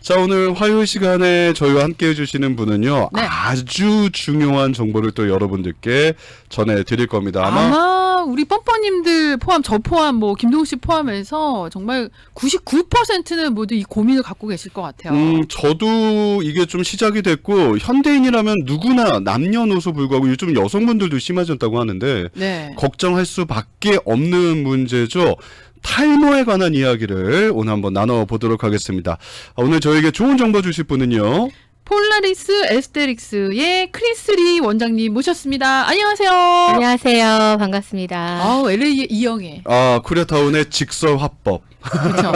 자, 오늘 화요일 시간에 저희와 함께 해주시는 분은요. 네. 아주 중요한 정보를 또 여러분들께 전해드릴 겁니다. 아마 우리 뻔뻔님들 포함, 저 포함, 뭐 김동욱 씨 포함해서 정말 99%는 모두 이 고민을 갖고 계실 것 같아요. 저도 이게 좀 시작이 됐고 현대인이라면 누구나 남녀노소 불구하고 요즘 여성분들도 심해졌다고 하는데 네. 걱정할 수밖에 없는 문제죠. 탈모에 관한 이야기를 오늘 한번 나눠보도록 하겠습니다. 오늘 저에게 좋은 정보 주실 분은요. 폴라리스 에스테릭스의 크리스리 원장님 모셨습니다. 안녕하세요. 안녕하세요. 반갑습니다. LA의 이영애. 코리아타운의 직설 화법. 그렇죠.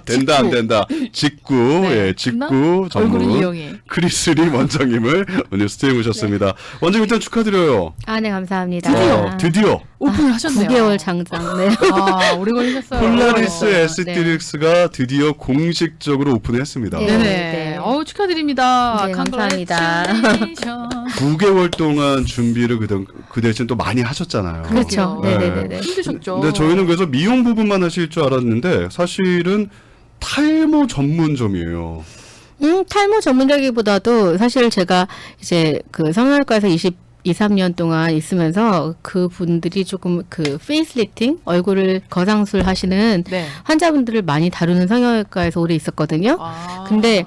된다 안 된다. 직구. 네. 예, 직구 전문 얼굴은 이영애. 크리스리 원장님을 오늘 스튜디오에 모셨습니다. 네. 원장님 일단 축하드려요. 네, 감사합니다. 드디어. 오픈을 하셨네요. 9개월 장장. 네. 오래 걸리셨어요. 폴라리스 네. 에스테릭스가 드디어 공식적으로 오픈했습니다. 네. 네네. 축하드립니다. 네, 감사합니다. Congratulations. 9개월 동안 준비를 그 대신 또 많이 하셨잖아요. 그렇죠. 네. 네네네. 힘드셨죠. 근데 저희는 그래서 미용 부분만 하실 줄 알았는데 사실은 탈모 전문점이에요. 탈모 전문적이보다도 사실 제가 이제 그 성형외과에서 23년 동안 있으면서 그 분들이 조금 그 페이스리프팅, 얼굴을 거상술 하시는 네. 환자분들을 많이 다루는 성형외과에서 오래 있었거든요. 근데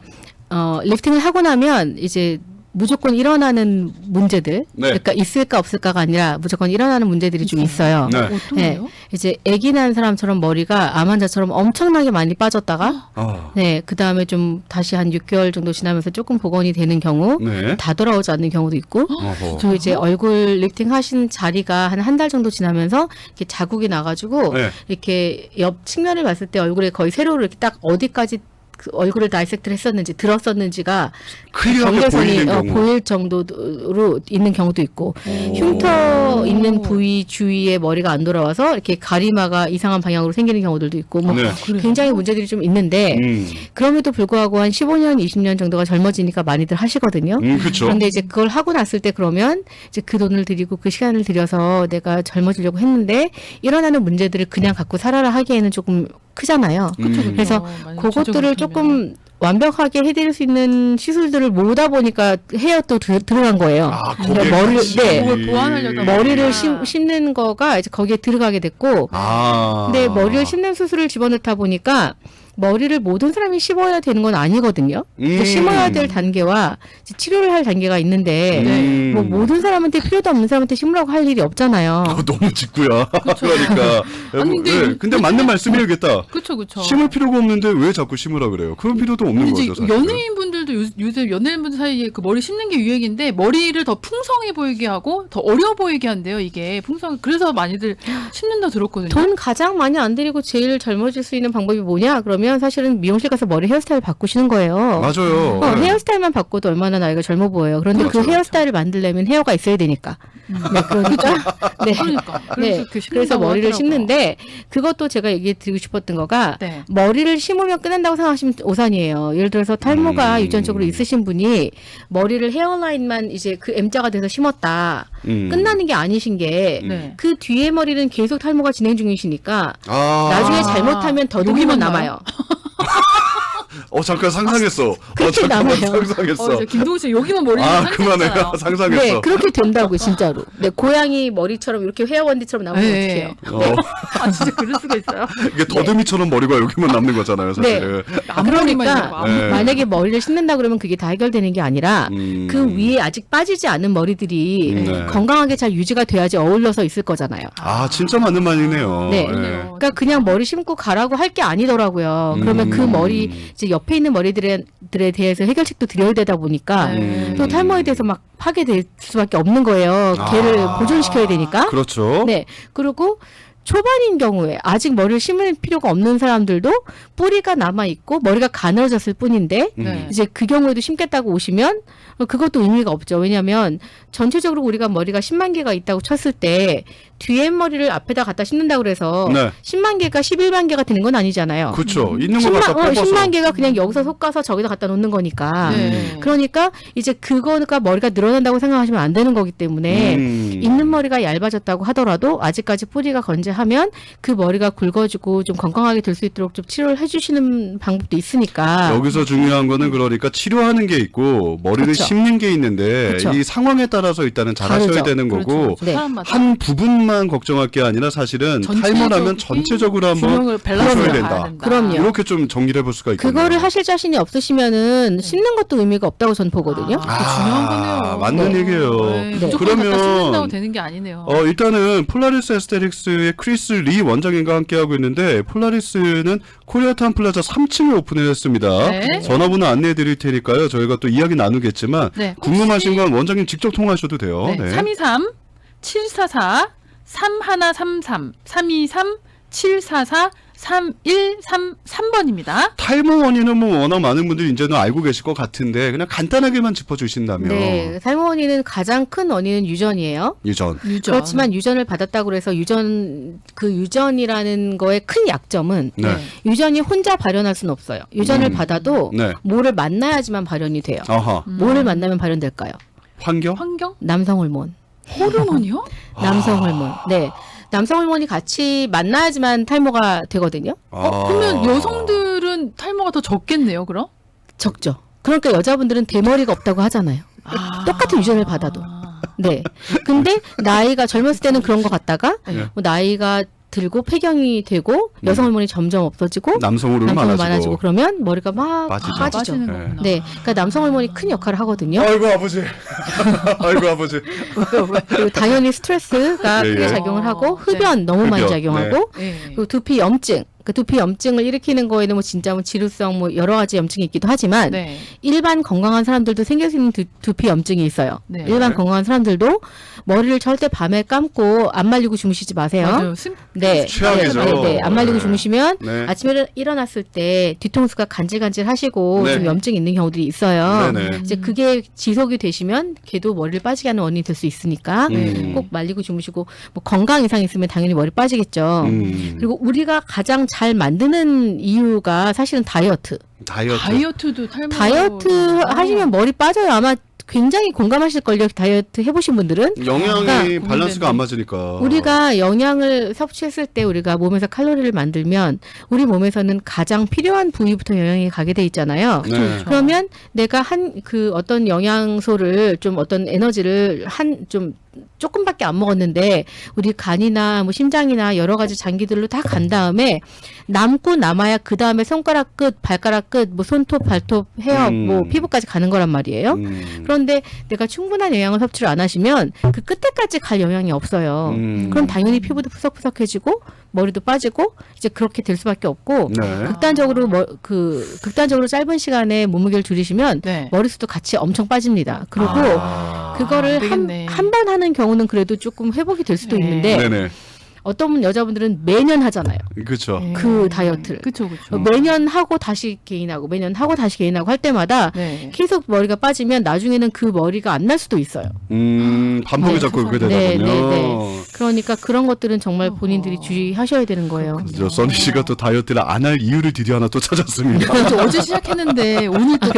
리프팅을 하고 나면 이제 무조건 일어나는 문제들, 네. 그러니까 있을까 없을까가 아니라 무조건 일어나는 문제들이 좀 있어요. 네. 어떤가요? 이제 아기 낳은 사람처럼 머리가 암 환자처럼 엄청나게 많이 빠졌다가 네, 그다음에 좀 다시 한 6개월 정도 지나면서 조금 복원이 되는 경우, 네. 다 돌아오지 않는 경우도 있고, 어허. 저 이제 얼굴 리프팅 하신 자리가 한 달 정도 지나면서 이렇게 자국이 나가지고 네. 이렇게 옆 측면을 봤을 때 얼굴에 거의 세로로 이렇게 딱 어디까지 그 얼굴을 다이섹트를 했었는지 들었었는지가 클리어하게 경계선이 보이는 경우. 보일 정도로 있는 경우도 있고, 흉터 있는 부위 주위에 머리가 안 돌아와서 이렇게 가리마가 이상한 방향으로 생기는 경우들도 있고, 뭐 네. 굉장히 문제들이 좀 있는데, 그럼에도 불구하고 한 15년, 20년 정도가 젊어지니까 많이들 하시거든요. 그렇죠. 그런데 이제 그걸 하고 났을 때 그러면 이제 그 돈을 들이고 그 시간을 들여서 내가 젊어지려고 했는데 일어나는 문제들을 그냥 갖고 살아라 하기에는 조금 크잖아요. 그래서 그것들을 조금 완벽하게 해드릴 수 있는 시술들을 모으다 보니까 헤어 또 들어간 거예요. 거기에 머리를 같이. 그걸 보완하려다 머리를 심는 거가 이제 거기에 들어가게 됐고, 근데 머리를 심는 수술을 집어넣다 보니까 머리를 모든 사람이 심어야 되는 건 아니거든요. 심어야 될 단계와 이제 치료를 할 단계가 있는데 뭐 모든 사람한테 필요도 없는 사람한테 심으라고 할 일이 없잖아요. 너무 직구야. 그러니까. 아니, 근데 맞는 말씀이겠다. 그쵸. 심을 필요가 없는데 왜 자꾸 심으라 그래요? 그런 필요도 없는 이제 거죠, 사실. 연예인분들도 요새 연예인분들 사이에 그 머리 심는 게 유행인데 머리를 더 풍성해 보이게 하고 더 어려 보이게 한대요. 이게 그래서 많이들 심는다 들었거든요. 돈 가장 많이 안 들이고 제일 젊어질 수 있는 방법이 뭐냐? 그러면 사실은 미용실 가서 머리 헤어스타일 바꾸시는 거예요. 맞아요. 네. 헤어스타일만 바꿔도 얼마나 나이가 젊어 보여요. 그런데 그렇죠, 그 헤어스타일을 만들려면 헤어가 있어야 되니까. 네, 그러니까. 네. 그러니까. 네. 그래서 머리를 심는데 그것도 제가 얘기 드리고 싶었던 거가 네. 머리를 심으면 끝난다고 생각하시면 오산이에요. 예를 들어서 탈모가 유전적으로 있으신 분이 머리를 헤어라인만 이제 그 M자가 돼서 심었다. 끝나는 게 아니신 게 그 네. 뒤에 머리는 계속 탈모가 진행 중이시니까 나중에 잘못하면 더듬이만 여기만 남아요. 잠깐 상상했어. 그렇게 잠깐만 남아요. 상상했어. 김동욱 씨 여기만 머리 그만해. 상상했어. 네, 그렇게 된다고 진짜로. 네, 고양이 머리처럼 이렇게 헤어원디처럼 나오면 네. 어떡해요? 진짜 그럴 수가 있어요. 이게 더듬이처럼 머리가 여기만 남는 거잖아요, 사실은. 앞머리만 네. 만약에 머리를 심는다 그러면 그게 다 해결되는 게 아니라 그 위에 아직 빠지지 않은 머리들이 네. 건강하게 잘 유지가 돼야지 어울려서 있을 거잖아요. 진짜 맞는 말이네요. 네. 그러니까 그냥 머리 심고 가라고 할 게 아니더라고요. 그러면 그 머리 이제 옆에 있는 머리들에 대해서 해결책도 드려야 되다 보니까 또 탈모에 대해서 막 하게 될 수밖에 없는 거예요. 걔를 보존시켜야 되니까. 그렇죠. 네. 그리고 초반인 경우에 아직 머리를 심을 필요가 없는 사람들도 뿌리가 남아있고 머리가 가늘어졌을 뿐인데 네. 이제 그 경우에도 심겠다고 오시면 그것도 의미가 없죠. 왜냐하면 전체적으로 우리가 머리가 10만 개가 있다고 쳤을 때 뒤에 머리를 앞에다 갖다 심는다고 그래서 네. 10만 개가 11만 개가 되는 건 아니잖아요. 그렇죠. 있는 거 갖다 뽑아서. 10만 개가 그냥 여기서 솎아서 저기다 갖다 놓는 거니까. 네. 그러니까 이제 그거가 머리가 늘어난다고 생각하시면 안 되는 거기 때문에 있는 머리가 얇아졌다고 하더라도 아직까지 뿌리가 건재하면 그 머리가 굵어지고 좀 건강하게 될 수 있도록 좀 치료를 해주시는 방법도 있으니까. 여기서 중요한 거는 그러니까 치료하는 게 있고 머리를 그쵸. 심는 게 있는데 그쵸. 이 상황에 따라서 일단은 잘 하셔야 다르죠. 되는 거고 그렇죠. 네. 사람마다 한 부분만 걱정할 게 아니라 사실은 탈모라면 전체적으로 한번 균형을 밸런스를 보셔야 봐야 된다. 된다. 그럼요. 이렇게 좀 정리를 해볼 수가 있겠네요. 그거를 하실 자신이 없으시면은 심는 것도 의미가 없다고 전 보거든요. 아, 그거 중요한 거네요. 맞는 네. 얘기예요. 네. 네. 무조건 갖다 그러면 심는다고 되는 게 아니네요. 일단은 폴라리스 에스테틱스의 크리스 리 원장님과 함께하고 있는데 폴라리스는 코리아타운 플라자 3층에 오픈을 했습니다. 네. 전화번호 안내해 드릴 테니까요. 저희가 또 이야기 나누겠지만 네. 궁금하신 건 원장님 직접 통화하셔도 돼요. 네. 323 744 3133 323 744 3133번입니다. 탈모 원인은 뭐 워낙 많은 분들이 이제는 알고 계실 것 같은데 그냥 간단하게만 짚어주신다면 네, 탈모 원인은 가장 큰 원인은 유전이에요. 유전. 그렇지만 유전을 받았다고 해서 유전이라는 거의 큰 약점은 네. 유전이 혼자 발현할 수는 없어요. 유전을 받아도 네. 뭐를 만나야지만 발현이 돼요. 아하. 뭐를 만나면 발현될까요? 환경? 환경? 남성 호르몬. 호르몬이요? 남성 호르몬. 네. 남성 호르몬이 같이 만나야지만 탈모가 되거든요. 그러면 여성들은 탈모가 더 적겠네요, 그럼? 적죠. 그러니까 여자분들은 대머리가 없다고 하잖아요. 똑같은 유전을 받아도. 네. 근데 나이가 젊었을 때는 그런 것 같다가 네. 뭐 나이가 들고 폐경이 되고 여성 호르몬이 점점 없어지고 남성 호르몬 남성은 많아지고. 많아지고 그러면 머리가 막 빠지죠. 빠지죠. 빠지는 네. 거구나. 네. 그러니까 남성 호르몬이 큰 역할을 하거든요. 아이고 아버지. 아이고 아버지. 그리고 당연히 스트레스가 예, 크게 예. 작용을 하고 네. 흡연 너무 많이 흡연, 작용하고 네. 그리고 두피 염증. 그 두피 염증을 일으키는 거에는 뭐 진짜 뭐 지루성 뭐 여러 가지 염증이 있기도 하지만 네. 일반 건강한 사람들도 생길 수 있는 두피 염증이 있어요. 네. 일반 건강한 사람들도 머리를 절대 밤에 감고 안 말리고 주무시지 마세요. 맞아요. 네. 최악이죠. 네. 안 말리고 네. 주무시면 네. 아침에 일어났을 때 뒤통수가 간질간질 하시고 네. 좀 염증이 있는 경우들이 있어요. 네네. 이제 그게 지속이 되시면 걔도 머리를 빠지게 하는 원인이 될 수 있으니까 꼭 말리고 주무시고 뭐 건강 이상 있으면 당연히 머리 빠지겠죠. 그리고 우리가 가장 잘 만드는 이유가 사실은 다이어트. 다이어트. 다이어트도 탈모. 다이어트 하시면 머리 빠져요. 아마 굉장히 공감하실걸요. 다이어트 해보신 분들은. 영양이 그러니까 밸런스가 안 맞으니까. 우리가 영양을 섭취했을 때 우리가 몸에서 칼로리를 만들면 우리 몸에서는 가장 필요한 부위부터 영양이 가게 돼 있잖아요. 네. 그러면 내가 그 어떤 영양소를 좀 어떤 에너지를 조금밖에 안 먹었는데 우리 간이나 뭐 심장이나 여러 가지 장기들로 다 간 다음에 남고 남아야 그 다음에 손가락 끝, 발가락 끝, 뭐 손톱, 발톱, 헤어, 뭐 피부까지 가는 거란 말이에요. 그런데 내가 충분한 영양을 섭취를 안 하시면 그 끝에까지 갈 영양이 없어요. 그럼 당연히 피부도 푸석푸석해지고 머리도 빠지고 이제 그렇게 될 수밖에 없고 네. 극단적으로 짧은 시간에 몸무게를 줄이시면 네. 머리숱도 같이 엄청 빠집니다. 그리고 그거를 되겠네. 한 번 하는 경우는 그래도 조금 회복이 될 수도 네. 있는데 네네. 어떤 여자분들은 매년 하잖아요. 그렇죠. 그 다이어트를. 그렇죠, 그렇죠. 매년 하고 다시 개인하고 매년 하고 다시 개인하고 할 때마다 네. 계속 머리가 빠지면 나중에는 그 머리가 안 날 수도 있어요. 반복이 네. 자꾸 그렇게 네, 되거든요. 네. 그러니까 그런 것들은 정말 본인들이 주의하셔야 되는 거예요. 그렇죠. 써니 씨가 또 다이어트를 안 할 이유를 드디어 하나 또 찾았습니다. 저 어제 시작했는데 오늘 또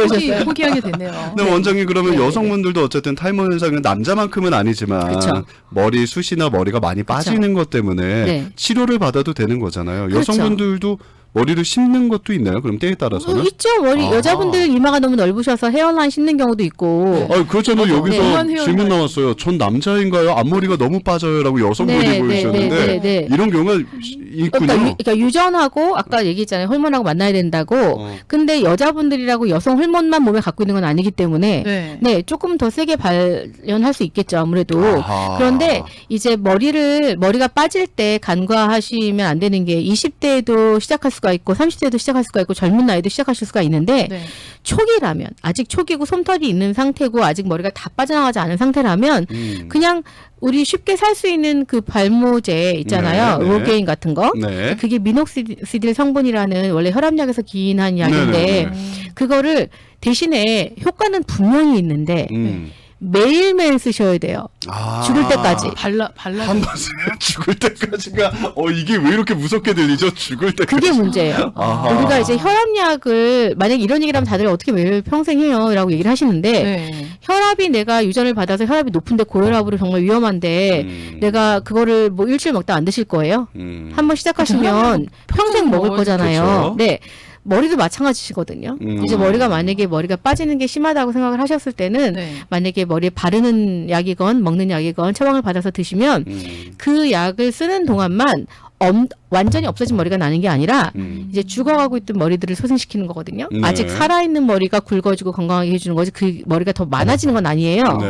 포기하게 됐네요. 근데 원장님 그러면 네, 여성분들도 어쨌든 탈모 현상은 남자만큼은 아니지만 그쵸. 머리 숱이나 머리가 많이 빠지는 것 때문에 네. 치료를 받아도 되는 거잖아요. 그렇죠. 여성분들도 머리를 심는 것도 있나요? 그럼 때에 따라서는? 있죠. 머리 아. 여자분들 이마가 너무 넓으셔서 헤어라인 심는 경우도 있고. 그렇잖아요. 맞아. 여기서 네. 질문 나왔어요. 전 남자인가요? 앞머리가 너무 빠져요라고 여성분이 네, 보이셨는데 네. 이런 경우가 있군요. 그러니까 유전하고 아까 얘기했잖아요. 호르몬하고 만나야 된다고. 근데 여자분들이라고 여성 호르몬만 몸에 갖고 있는 건 아니기 때문에 네. 네, 조금 더 세게 발현할 수 있겠죠. 아무래도. 아하. 그런데 이제 머리가 빠질 때 간과하시면 안 되는 게 20대에도 시작할 수가 있고 30대에도 시작할 수가 있고 젊은 나이도 시작하실 수가 있는데 네. 초기라면 아직 초기고 솜털이 있는 상태고 아직 머리가 다 빠져나가지 않은 상태라면 그냥 우리 쉽게 살 수 있는 그 발모제 있잖아요. 네, 네. 로게인 같은 거. 네. 그게 미녹시딜 성분이라는 원래 혈압약에서 기인한 약인데 네, 네, 그거를 대신에 효과는 분명히 있는데 매일매일 쓰셔야 돼요. 죽을 때까지. 발라 한 번 죽을 때까지가 이게 왜 이렇게 무섭게 들리죠? 죽을 때까지. 그게 문제예요. 아하. 우리가 이제 혈압약을 만약 이런 얘기를 하면 다들 어떻게 매일 평생 해요? 라고 얘기를 하시는데 네. 혈압이 내가 유전을 받아서 혈압이 높은데 고혈압으로 정말 위험한데 내가 그거를 뭐 일주일 먹다 안 드실 거예요? 한번 시작하시면 평생 먹을 거잖아요. 그렇죠. 네. 머리도 마찬가지시거든요. 이제 머리가 만약에 머리가 빠지는 게 심하다고 생각을 하셨을 때는 네. 만약에 머리에 바르는 약이건 먹는 약이건 처방을 받아서 드시면 그 약을 쓰는 동안만 완전히 없어진 머리가 나는 게 아니라 이제 죽어가고 있던 머리들을 소생시키는 거거든요. 네. 아직 살아있는 머리가 굵어지고 건강하게 해주는 거지 그 머리가 더 많아지는 건 아니에요. 네.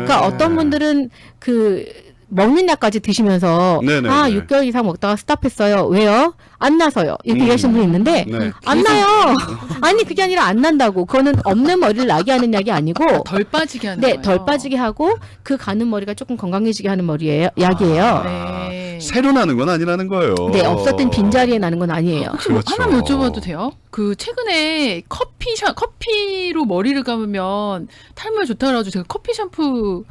그러니까 어떤 분들은 그 먹는 약까지 드시면서 네네네. 6개월 이상 먹다가 스탑했어요. 왜요? 안 나서요. 이렇게 얘기하시는 분이 있는데 네. 안 나요. 아니 그게 아니라 안 난다고. 그거는 없는 머리를 나게 하는 약이 아니고 덜 빠지게 하는 네, 거예요. 덜 빠지게 하고 그 가는 머리가 조금 건강해지게 하는 머리예요. 약이에요. 네. 새로 나는 건 아니라는 거예요. 네, 없었던 빈자리에 나는 건 아니에요. 그렇죠. 하나 여쭤봐도 돼요? 그 최근에 커피로 머리를 감으면 탈모에 좋다 그래가지고 제가 커피 샴푸를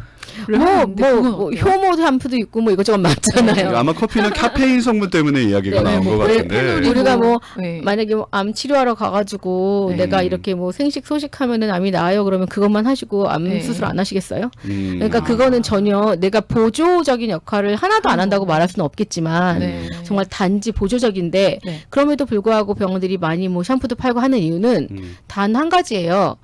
하는데 그건 어때요? 효모 샴푸도 있고 뭐 이것저것 많잖아요. 아마 커피는 카페인 성분 때문에 이야기가 네, 나온 것 페놀이 같은데. 우리가 뭐 네. 만약에 뭐 암 치료하러 가가지고 네. 내가 이렇게 뭐 생식 소식하면은 암이 나아요 그러면 그것만 하시고 암 네. 수술 안 하시겠어요? 음. 그러니까 그거는 전혀 내가 보조적인 역할을 하나도 안 한다고 말할 수는 없겠지만 네. 정말 단지 보조적인데 네. 그럼에도 불구하고 병원들이 많이 뭐 샴푸도 팔고 하는 이유는 단 한 가지예요.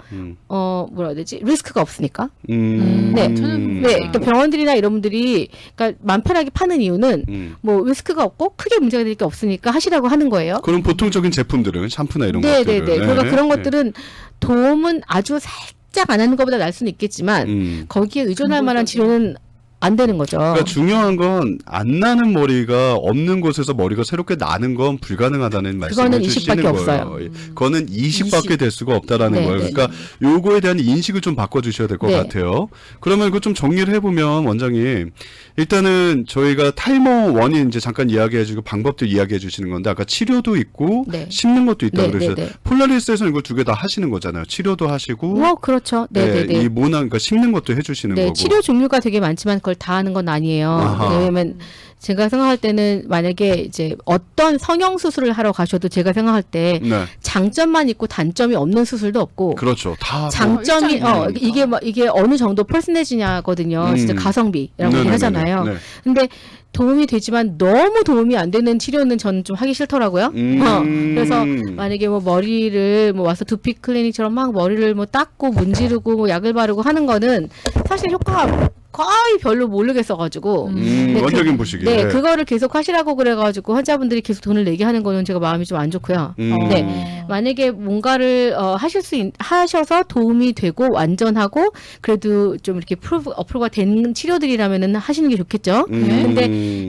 뭐라 해야 되지? 리스크가 없으니까. 네. 저는 네, 그러니까 병원들이나 이런 분들이 그러니까 마음 편하게 파는 이유는 뭐 리스크가 없고 크게 문제가 될 게 없으니까 하시라고 하는 거예요. 그런 보통적인 제품들은 샴푸나 이런 네, 것들은. 네, 네. 그러니까 그런 것들은 도움은 아주 살짝 안 하는 것보다 날 수는 있겠지만 거기에 의존할 만한 치료는 안 되는 거죠. 그러니까 중요한 건 안 나는 머리가 없는 곳에서 머리가 새롭게 나는 건 불가능하다는 말씀을 그거는 주시는 이식밖에 거예요. 없어요. 그거는 이식밖에 이식. 될 수가 없다라는 네, 거예요. 네. 그러니까 요거에 대한 인식을 좀 바꿔주셔야 될 것 네. 같아요. 그러면 그 좀 정리를 해보면 원장님 일단은 저희가 탈모 원인 이제 잠깐 이야기해주고 방법들 이야기해 주시는 건데 아까 치료도 있고 네. 심는 것도 있다 네, 그러셔서 네, 네. 폴라리스에서는 이걸 두 개 다 하시는 거잖아요. 치료도 하시고 뭐 그렇죠. 네, 네, 네. 이 모낭 그러니까 심는 것도 해주시는 네, 거고. 치료 종류가 되게 많지만 그걸 다 하는 건 아니에요. 아하. 왜냐면 제가 생각할 때는 만약에 이제 어떤 성형 수술을 하러 가셔도 제가 생각할 때 네. 장점만 있고 단점이 없는 수술도 없고 그렇죠. 다 장점이 일장이니까. 이게 어느 정도 퍼센테이지냐거든요. 진짜 가성비라고 네네네네. 얘기하잖아요. 네. 근데 도움이 되지만 너무 도움이 안 되는 치료는 저는 좀 하기 싫더라고요. 그래서 만약에 뭐 머리를 뭐 와서 두피 클리닉처럼 막 머리를 뭐 닦고 문지르고 뭐 약을 바르고 하는 거는 사실 효과가 거의 별로 모르겠어가지고 네, 원장님 보시기에. 네, 그거를 계속 하시라고 그래가지고 환자분들이 계속 돈을 내게 하는 거는 제가 마음이 좀 안 좋고요. 네, 만약에 뭔가를 하셔서 도움이 되고 완전하고 그래도 좀 이렇게 어프로가 된 치료들이라면은 하시는 게 좋겠죠. 근데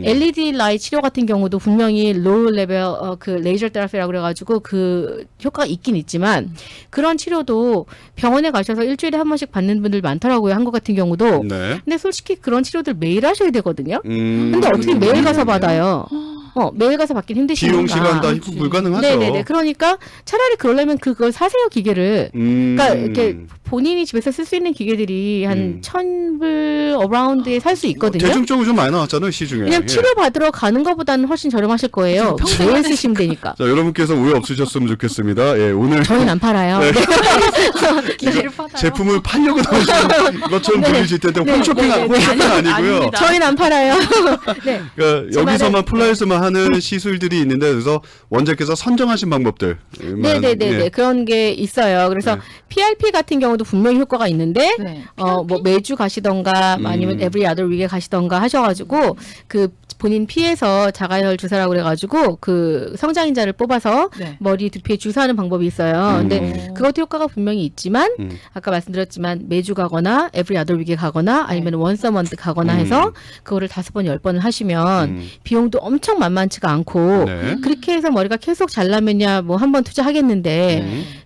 LED 라이트 치료 같은 경우도 분명히 로우 레벨 그 레이저 테라피라고 그래가지고 그 효과가 있긴 있지만 그런 치료도 병원에 가셔서 일주일에 한 번씩 받는 분들 많더라고요. 한국 같은 경우도. 네. 근데 솔직히 그런 치료들 매일 하셔야 되거든요. 근데 근데 어떻게 매일 가서 받아요? 매일 가서 받긴 힘드시니까. 비용 시간 다 불가능하죠. 네네네. 그러니까 차라리 그러려면 그걸 사세요 기계를. 그러니까 이렇게 본인이 집에서 쓸 수 있는 기계들이 한 1,000불 어라운드에 살 수 있거든요. 대중적으로 좀 많이 나왔잖아요 시중에. 그냥 예. 치료 받으러 가는 것보다는 훨씬 저렴하실 거예요. 평소에 매일 쓰시면 되니까. 자 여러분께서 오해 없으셨으면 좋겠습니다. 예 오늘 저희는 안 팔아요. 네. 기회를 받아요. 제품을 팔려고 나오시는 것처럼 네. 들리실 텐데 네. 홈쇼핑 네. 홈쇼핑 아니고요. 아닙니다. 저희는 안 팔아요. 네. 그러니까 여기서만 폴라에서만 하는 시술들이 있는데 그래서 원장께서 선정하신 방법들. 네네네네. 예. 그런 게 있어요. 그래서 네. PRP 같은 경우도 분명히 효과가 있는데, 네. 뭐 매주 가시던가, 아니면 every other week에 가시던가 하셔가지고, 그 본인 피에서 자가열 주사라고 그래가지고, 그 성장인자를 뽑아서 네. 머리 두피에 주사하는 방법이 있어요. 근데 그것도 효과가 분명히 있지만, 아까 말씀드렸지만 매주 가거나, every other week에 가거나, 아니면 once a month 가거나 해서, 그거를 5번, 10번을 하시면, 비용도 엄청 만만치가 않고, 네. 그렇게 해서 머리가 계속 잘나면야 뭐 한 번 투자하겠는데,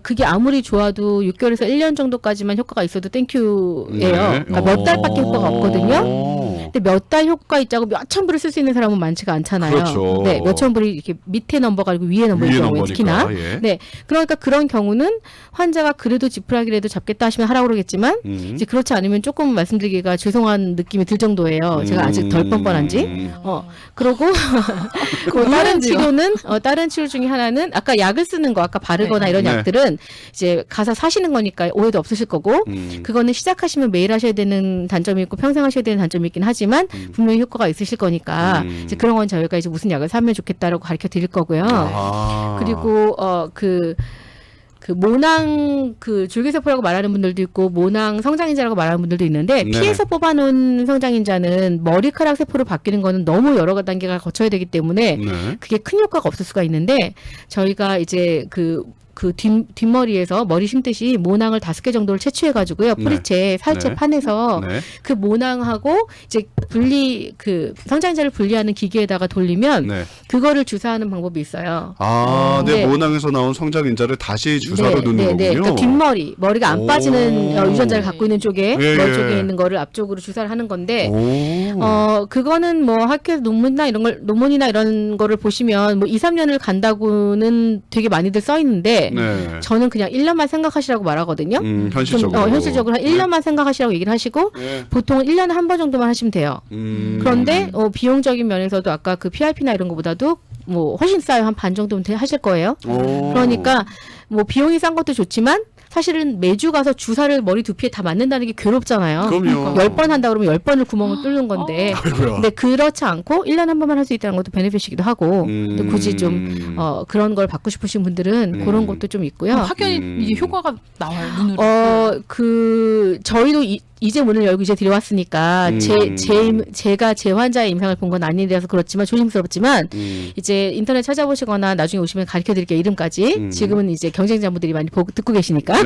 그게 아무리 좋아도 6개월에서 1년 정도까지만 효과가 있어도 땡큐예요. 네. 그러니까 몇 달밖에 효과가 없거든요. 근데 몇 달 효과 있자고 몇천 불을 쓸 수 있는 사람은 많지가 않잖아요. 그렇죠. 네, 몇천 불이 이렇게 밑에 넘버가 아니고 위에 넘버인 위에 경우에 특히나. 넘버니까, 예. 네, 그러니까 그런 경우는 환자가 그래도 지푸라기라도 잡겠다 하시면 하라고 그러겠지만 이제 그렇지 않으면 조금 말씀드리기가 죄송한 느낌이 들 정도예요. 제가 아직 덜 뻔뻔한지. 그러고 그 다른 치료는 다른 치료 중에 하나는 아까 약을 쓰는 거 아까 바르거나 이런 네. 약들은 이제 가서 사시는 거니까 오해도 없으실 거고 그거는 시작하시면 매일 하셔야 되는 단점이 있고 평생 하셔야 되는 단점이 있긴 하지만 분명히 효과가 있으실 거니까 이제 그런 건 저희가 이제 무슨 약을 사면 좋겠다라고 가르쳐 드릴 거고요. 아하. 그리고 그 모낭 그 줄기세포라고 말하는 분들도 있고 모낭 성장인자라고 말하는 분들도 있는데 네. 피에서 뽑아놓은 성장인자는 머리카락 세포로 바뀌는 거는 너무 여러 단계가 거쳐야 되기 때문에 네. 그게 큰 효과가 없을 수가 있는데 저희가 이제 그 뒷머리에서 머리 심듯이 모낭을 5개 정도를 채취해가지고요. 네. 뿌리채, 살채 네. 파내서 네. 그 모낭하고 이제 그 성장인자를 분리하는 기계에다가 돌리면 네. 그거를 주사하는 방법이 있어요. 네. 네. 모낭에서 나온 성장인자를 다시 주사로 넣는 거군요. 그러니까 뒷머리, 머리가 안 오. 빠지는 유전자를 갖고 있는 쪽에 예, 머리 예. 쪽에 있는 거를 앞쪽으로 주사를 하는 건데 오. 그거는 뭐 학교에서 논문이나 이런 거를 보시면 뭐 2, 3년을 간다고는 되게 많이들 써 있는데 네. 저는 그냥 1년만 생각하시라고 말하거든요. 현실적으로. 좀, 현실적으로 한 1년만 생각하시라고 얘기를 하시고 네. 보통 1년에 한 번 정도만 하시면 돼요. 그런데 비용적인 면에서도 아까 그 PRP나 이런 거보다도 뭐 훨씬 싸요. 한 반 정도면 하실 거예요. 오. 그러니까 뭐 비용이 싼 것도 좋지만 사실은 매주 가서 주사를 머리 두피에 다 맞는다는 게 괴롭잖아요. 그럼요. 10번 한다 그러면 10번을 구멍을 뚫는 건데 아이고야. 근데 그렇지 않고 1년에 한 번만 할 수 있다는 것도 베네핏이기도 하고 또 굳이 좀 그런 걸 받고 싶으신 분들은 그런 것도 좀 있고요. 확연히 이게 효과가 나와요 눈으로. 저희도 이제 문을 열고 이제 들어왔으니까 제가 제 환자의 임상을 본 건 아니라서 그렇지만 조심스럽지만 이제 인터넷 찾아보시거나 나중에 오시면 가르쳐 드릴게요 이름까지. 지금은 이제 경쟁자분들이 많이 듣고 계시니까.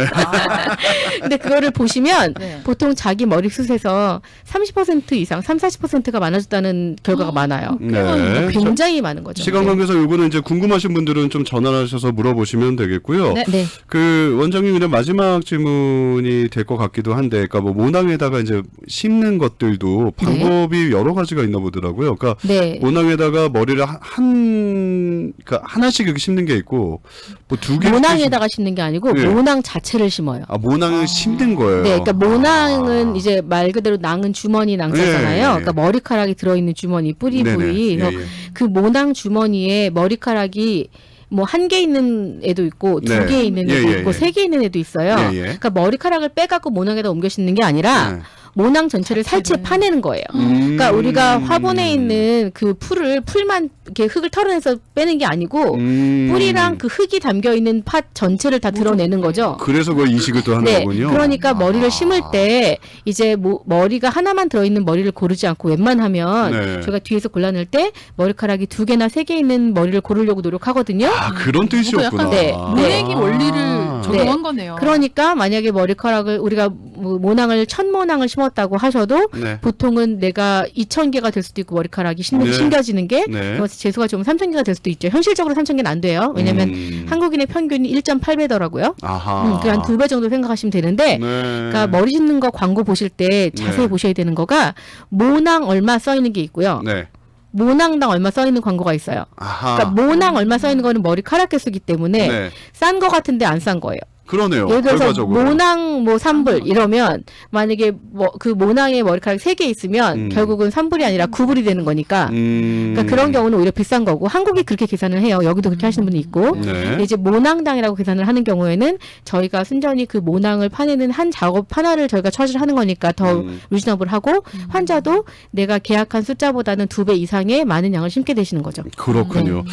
근데 그거를 보시면 네. 보통 자기 머리숱에서 30% 이상, 30-40%가 많아졌다는 결과가 많아요. 네. 굉장히 많은 거죠. 시간 관계상 요거는 이제 궁금하신 분들은 좀 전화하셔서 물어보시면 되겠고요. 네. 네. 그 원장님 그냥 마지막 질문이 될 것 같기도 한데, 그러니까 뭐 모낭에다가 이제 심는 것들도 방법이 여러 가지가 있나 보더라고요. 그러니까 네. 모낭에다가 머리를 그러니까 하나씩 이렇게 심는 게 있고, 뭐 2개. 모낭에다가 심는 게 아니고 네. 모낭 자체를 심어요. 모낭을 심는 거예요. 네, 그러니까 모낭은 이제 말 그대로 낭은 주머니 낭자잖아요. 예, 예. 그러니까 머리카락이 들어있는 주머니, 뿌리 네네. 부위. 예, 그래서 예. 그 모낭 주머니에 머리카락이 뭐 1개 있는 애도 있고 네. 2개 있는 예, 애도 예, 있고 예. 3개 있는 애도 있어요. 예, 예. 그러니까 머리카락을 빼갖고 모낭에다 옮겨 심는 게 아니라 네. 모낭 전체를 살체 파내는 거예요. 그러니까 우리가 화분에 있는 그 풀만 이렇게 흙을 털어내서 빼는 게 아니고 뿌리랑 그 흙이 담겨 있는 팥 전체를 다 드러내는 거죠. 그래서 그 이식을 또 하는 네, 거군요. 그러니까 머리를 심을 때 이제 머리가 하나만 들어있는 머리를 고르지 않고 웬만하면 네. 저희가 뒤에서 골라낼 때 머리카락이 2개나 3개 있는 머리를 고르려고 노력하거든요. 그런 뜻이었구나. 약간 네. 모내기 원리를 적용한 거네요. 그러니까 만약에 머리카락을 우리가 뭐 모낭을 1000모낭을 심었다고 하셔도 네. 보통은 내가 2000개가 될 수도 있고 머리카락이 네. 심겨지는 게 네. 그래서 재수가 좀 3000개가 될 수도 있죠. 현실적으로 3000개는 안 돼요. 왜냐하면 한국인의 평균이 1.8배더라고요. 아하. 그 한 2배 정도 생각하시면 되는데 네. 그러니까 머리 심는 거 광고 보실 때 자세히 네. 보셔야 되는 거가 모낭 얼마 써 있는 게 있고요. 네. 모낭당 얼마 써 있는 광고가 있어요. 아하. 그러니까 모낭 얼마 써 있는 거는 머리카락 개수기 때문에 네. 싼 거 같은데 안 싼 거예요. 그러네요. 예를 들어서 결과적으로. 모낭 뭐 3불 이러면 만약에 그 모낭에 머리카락 3개 있으면 결국은 3불이 아니라 9불이 되는 거니까 그러니까 그런 경우는 오히려 비싼 거고 한국이 그렇게 계산을 해요. 여기도 그렇게 하시는 분이 있고 네. 근데 이제 모낭당이라고 계산을 하는 경우에는 저희가 순전히 그 모낭을 파내는 한 작업 하나를 저희가 처리를 하는 거니까 더 리즈너블하고 환자도 내가 계약한 숫자보다는 2배 이상의 많은 양을 심게 되시는 거죠. 그렇군요.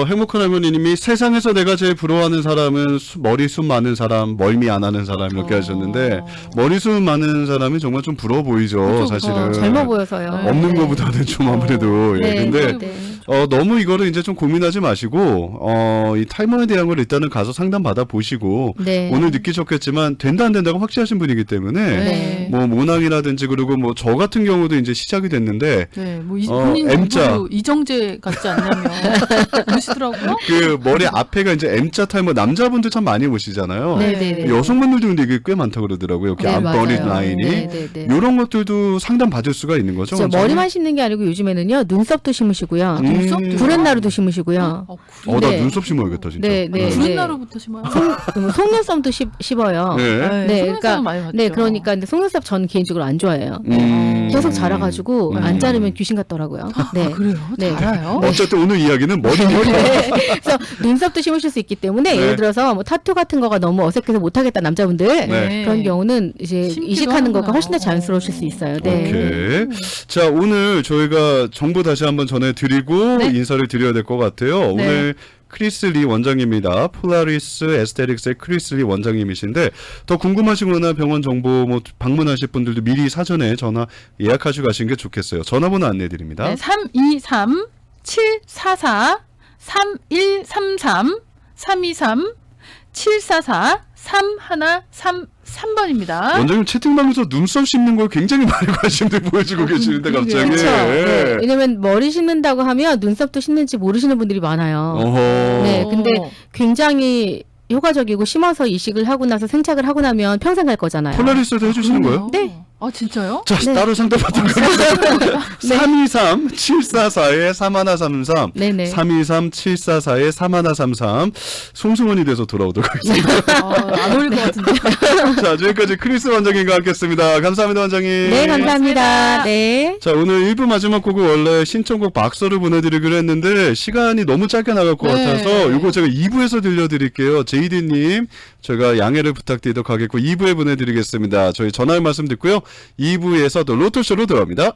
행복한 할머니님이 세상에서 내가 제일 부러워하는 사람은 머리숱 많은 사람, 멀미 안 하는 사람 이렇게 하셨는데 머리숱 많은 사람이 정말 좀 부러워 보이죠. 그렇죠. 사실은 젊어 보여서요. 없는 네. 것보다는 좀 아무래도 네, 근데 네. 너무 이거를 이제 좀 고민하지 마시고 이 탈모에 대한 걸 일단은 가서 상담 받아 보시고 네. 오늘 느끼셨겠지만 된다 안 된다고 확실하신 분이기 때문에 네. 뭐 모낭이라든지 그리고 뭐 저 같은 경우도 이제 시작이 됐는데 네, 뭐 본인 M자. 정도 이정재 같지 않냐며 그러시더라고요. 그 머리 앞에가 이제 M자 탈모 남자분들 참 많이 오시잖아요. 네네네. 여성분들도 근데 이게 꽤 많다 그러더라고요. 이렇게 네, 앞머리 맞아요. 라인이 네네네. 이런 것들도 상담 받을 수가 있는 거죠. 저 원장님? 머리만 심는 게 아니고 요즘에는요 눈썹도 심으시고요. 눈썹도? 구렛나루도 심으시고요. 어, 나 네. 눈썹 심어야겠다 진짜. 네, 네. 구렛나루부터 심어요. 속눈썹도 씹어요. 네. 네, 네, 속눈썹은 그러니까 많이 봤죠. 네, 그러니까 근데 속눈썹 전 개인적으로 안 좋아해요. 계속 자라가지고 안 자르면 귀신 같더라고요. 네. 아, 그래요? 네. 잘아요? 어쨌든 오늘 이야기는 머리니까. 네. 그래서 눈썹도 심으실 수 있기 때문에 네. 예를 들어서 뭐 타투 같은 거가 너무 어색해서 못하겠다 남자분들 네. 그런 경우는 이제 심기도 이식하는 거가 하구나. 훨씬 더 자연스러우실 수 있어요. 네. 오케이. 자, 오늘 저희가 정보 다시 한번 전해드리고 네. 인사를 드려야 될 것 같아요. 오늘 크리스 리 원장님입니다. 폴라리스 에스테틱스의 크리스 리 원장님이신데 더 궁금하시거나 병원 정보 뭐 방문하실 분들도 미리 사전에 전화 예약하시고 가시는 게 좋겠어요. 전화번호 안내해드립니다. 네, 323-744-3133 323-744-3133번입니다. 원장님 채팅방에서 눈썹 씹는 걸 굉장히 많이 관심들 보여주고 계시는데 갑자기. 그렇죠. 네. 예. 왜냐면 머리 심는다고 하면 눈썹도 심는지 모르시는 분들이 많아요. 어허. 네, 근데 굉장히 효과적이고 심어서 이식을 하고 나서 생착을 하고 나면 평생 갈 거잖아요. 폴라리스도 해주시는 거예요? 네. 아, 진짜요? 자, 네. 따로 상담 받도록 하겠습니다. 323-744-3133 네네. 323-744-3133 송승헌이 돼서 돌아오도록 하겠습니다. 안 어울릴 것 같은데. 자, 지금까지 크리스 원장님과 함께했습니다. 감사합니다, 원장님. 네, 감사합니다. 네. 자, 오늘 1부 마지막 곡은 원래 신청곡 박서를 보내드리기로 했는데 시간이 너무 짧게 나갈 것 네. 같아서 이거 제가 2부에서 들려드릴게요. 제이디님 제가 양해를 부탁드리도록 하겠고 2부에 보내드리겠습니다. 저희 전화의 말씀 듣고요. 2부에서 더 로또쇼로 돌아옵니다.